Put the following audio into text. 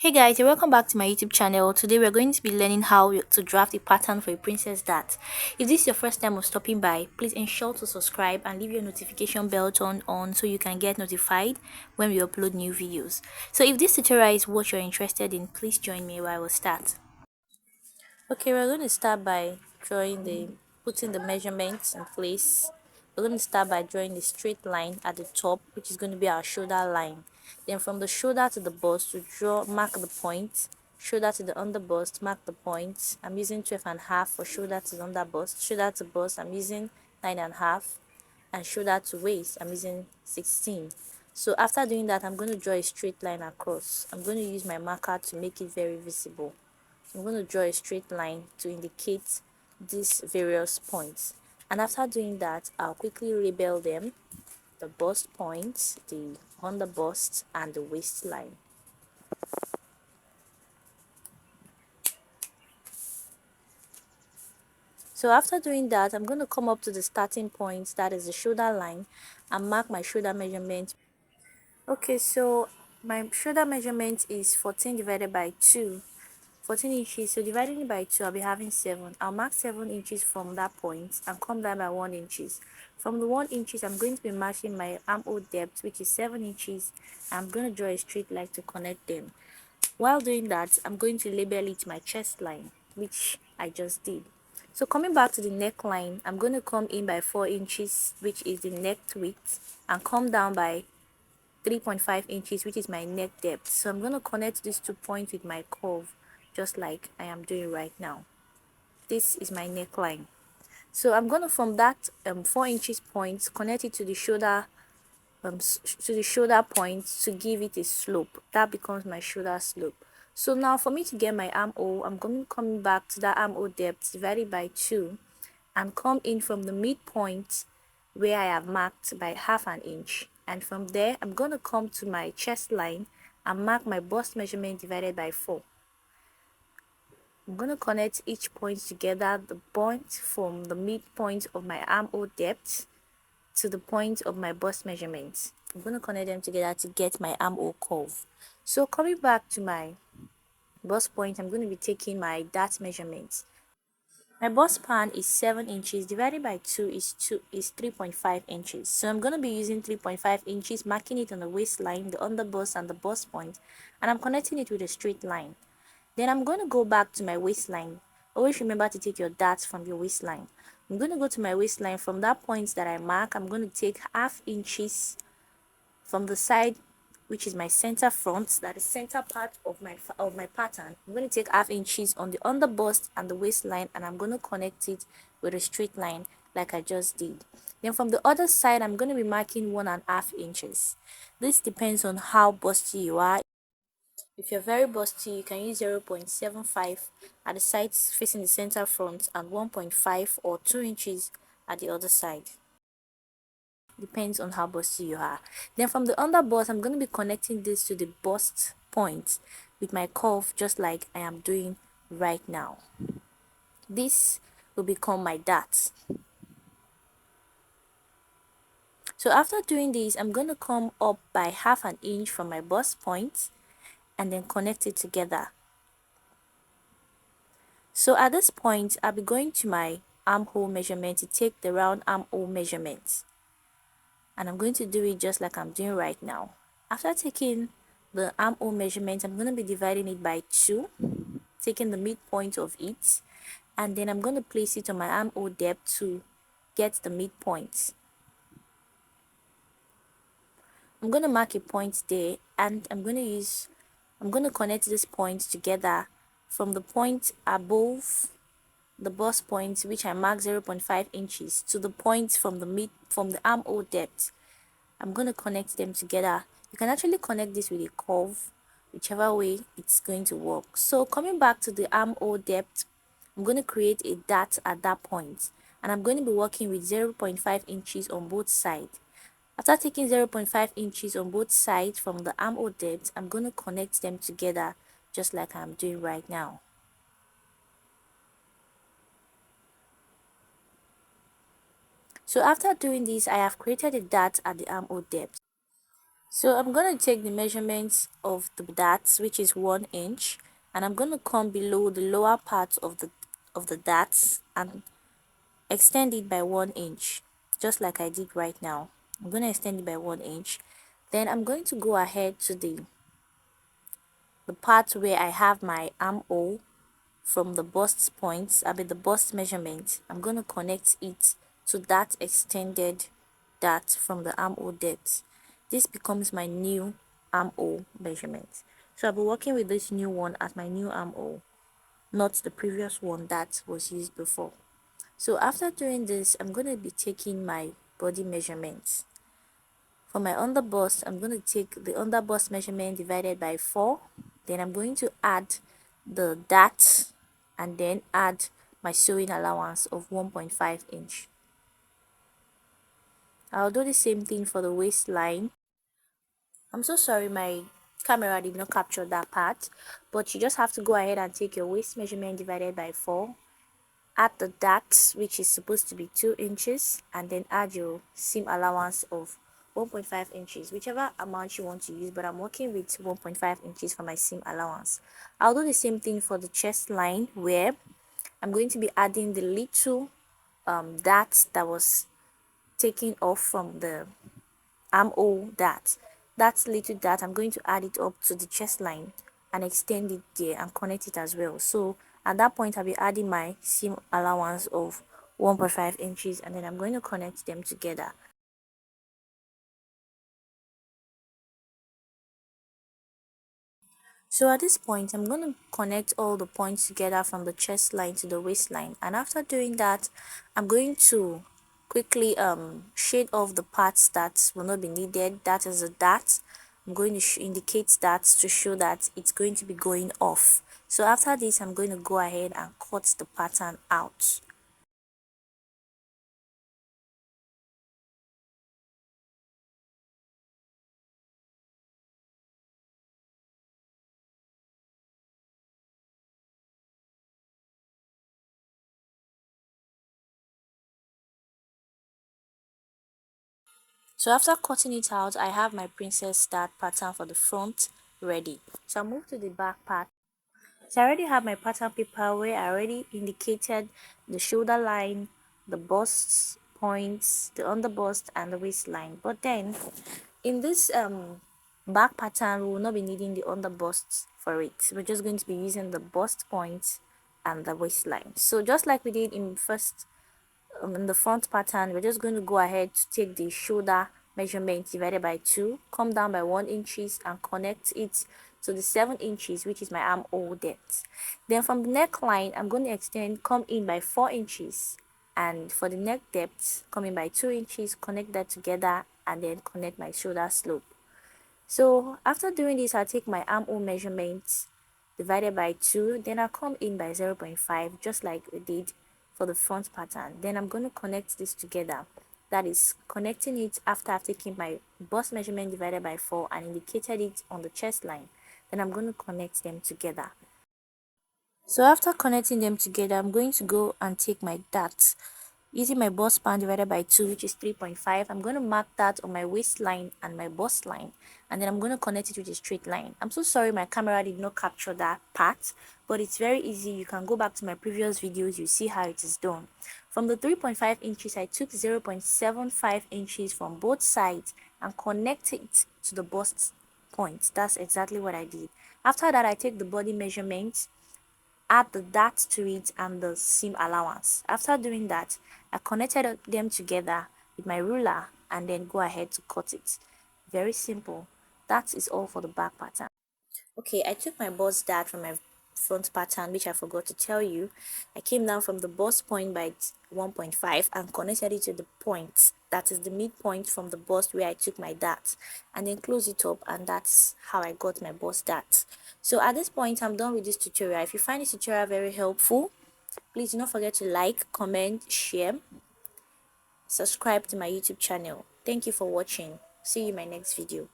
Hey guys, you're welcome back to my YouTube channel. Today we're going to be learning how to draft a pattern for a princess dart. If this is your first time of stopping by, please ensure to subscribe and leave your notification bell turned on so you can get notified when we upload new videos. So if this tutorial is what you're interested in, please join me while we start. Okay, we're going to start by putting the measurements in place. We're going to start by drawing a straight line at the top, which is going to be our shoulder line. Then from the shoulder to the bust, mark the point. Shoulder to the under bust, mark the point. I'm using 12 and a half for shoulder to the under bust. Shoulder to bust, I'm using 9 and a half. And shoulder to waist, I'm using 16. So after doing that, I'm going to draw a straight line across. I'm going to use my marker to make it very visible. I'm going to draw a straight line to indicate these various points, and after doing that I'll quickly label them: the bust point, the under bust, and the waistline. So after doing that, I'm going to come up to the starting point, that is the shoulder line, and mark my shoulder measurement. Okay, so my shoulder measurement is 14 divided by 2, 14 inches. So dividing it by 2, I'll be having 7. I'll mark 7 inches from that point and come down by 1 inches. From the 1 inches, I'm going to be marking my armhole depth, which is 7 inches. I'm going to draw a straight line to connect them. While doing that, I'm going to label it my chest line, which I just did. So coming back to the neckline, I'm going to come in by 4 inches, which is the neck width, and come down by 3.5 inches, which is my neck depth. So I'm going to connect these 2 points with my curve, just like I am doing right now. This is my neckline. So I'm going to, from that 4 inches point, connect it to the shoulder point to give it a slope. That becomes my shoulder slope. So now for me to get my armhole, I'm going to come back to that armhole depth divided by 2 and come in from the midpoint where I have marked by half an inch, and from there I'm going to come to my chest line and mark my bust measurement divided by 4. I'm going to connect each point together, the point from the midpoint of my armhole depth to the point of my bust measurement. I'm going to connect them together to get my armhole curve. So coming back to my bust point, I'm going to be taking my dart measurements. My bust span is 7 inches, divided by 2 is 3.5 inches. So I'm going to be using 3.5 inches, marking it on the waistline, the under bust, and the bust point, and I'm connecting it with a straight line. Then I'm going to go back to my waistline. Always remember to take your darts from your waistline. I'm going to go to my waistline. From that point that I mark, I'm going to take half inches from the side, which is my center front, that is center part of my pattern. I'm going to take half inches on the under bust and the waistline, and I'm going to connect it with a straight line like I just did. Then from the other side, I'm going to be marking 1.5 inches. This depends on how busty you are. If you're very busty, you can use 0.75 at the sides facing the center front and 1.5 or 2 inches at the other side. Depends on how busty you are. Then from the under bust, I'm going to be connecting this to the bust point with my curve, just like I am doing right now. This will become my dart. So after doing this, I'm going to come up by half an inch from my bust point and then connect it together. So at this point, I'll be going to my armhole measurement to take the round armhole measurement, and I'm going to do it just like I'm doing right now. After taking the armhole measurement, I'm going to be dividing it by 2, taking the midpoint of it, and then I'm going to place it on my armhole depth to get the midpoint. I'm going to mark a point there, and I'm going to connect this point together from the point above the bust point, which I mark 0.5 inches, to the point from the armhole depth. I'm going to connect them together. You can actually connect this with a curve, whichever way it's going to work. So coming back to the armhole depth, I'm going to create a dart at that point, and I'm going to be working with 0.5 inches on both sides. After taking 0.5 inches on both sides from the armhole depth, I'm going to connect them together just like I'm doing right now. So after doing this, I have created a dart at the armhole depth. So I'm going to take the measurements of the darts, which is 1 inch, and I'm going to come below the lower part of the darts and extend it by 1 inch, just like I did right now. I'm going to extend it by 1 inch. Then I'm going to go ahead to the part where I have my armhole from the bust points, the bust measurement. I'm going to connect it to that extended dart from the armhole depth. This becomes my new armhole measurement. So I'll be working with this new one as my new armhole, not the previous one that was used before. So after doing this, I'm going to be taking my body measurements. For my underbust, I'm going to take the underbust measurement divided by 4. Then I'm going to add the dart and then add my sewing allowance of 1.5 inch. I'll do the same thing for the waistline. I'm so sorry my camera did not capture that part, but you just have to go ahead and take your waist measurement divided by 4, add the dart, which is supposed to be 2 inches, and then add your seam allowance of 1.5 inches, whichever amount you want to use, but I'm working with 1.5 inches for my seam allowance. I'll do the same thing for the chest line, where I'm going to be adding the little dart that was taken off from the armhole dart. That little dart, I'm going to add it up to the chest line and extend it there and connect it as well. So at that point, I'll be adding my seam allowance of 1.5 inches, and then I'm going to connect them together. So at this point, I'm going to connect all the points together from the chest line to the waistline, and after doing that, I'm going to quickly shade off the parts that will not be needed. That is a dart. I'm going to indicate that to show that it's going to be going off. So after this, I'm going to go ahead and cut the pattern out. So after cutting it out, I have my princess start pattern for the front ready. So I'll move to the back part. So I already have my pattern paper where I already indicated the shoulder line, the bust points, the underbust, and the waistline. But then in this back pattern, we will not be needing the underbust for it. We're just going to be using the bust points and the waistline. So just like we did in the front pattern, we're just going to go ahead to take the shoulder measurement divided by 2, come down by 1 inches and connect it to the 7 inches, which is my armhole depth. Then from the neckline, I'm going to extend, come in by 4 inches, and for the neck depth, come in by 2 inches, connect that together, and then connect my shoulder slope. So after doing this, I'll take my armhole measurements divided by 2, then I'll come in by 0.5, just like we did for the front pattern. Then I'm going to connect this together. That is connecting it after I've taken my bust measurement divided by 4 and indicated it on the chest line. Then I'm going to connect them together. So after connecting them together, I'm going to go and take my dart. Using my bust span divided by 2, which is 3.5, I'm going to mark that on my waistline and my bust line, and then I'm going to connect it with a straight line. I'm so sorry my camera did not capture that part, but it's very easy. You can go back to my previous videos, you see how it is done. From the 3.5 inches, I took 0.75 inches from both sides and connected it to the bust point. That's exactly what I did. After that, I take the body measurement, add the dart to it and the seam allowance. After doing that, I connected them together with my ruler and then go ahead to cut it. Very simple. That is all for the back pattern. Okay, I took my bust dart from my front pattern, which I forgot to tell you. I came down from the bust point by 1.5 and connected it to the point, that is the midpoint from the bust where I took my dart, and then close it up, and that's how I got my bust dart. So at this point, I'm done with this tutorial. If you find this tutorial very helpful, please do not forget to like, comment, share, subscribe to my YouTube channel. Thank you for watching. See you in my next video.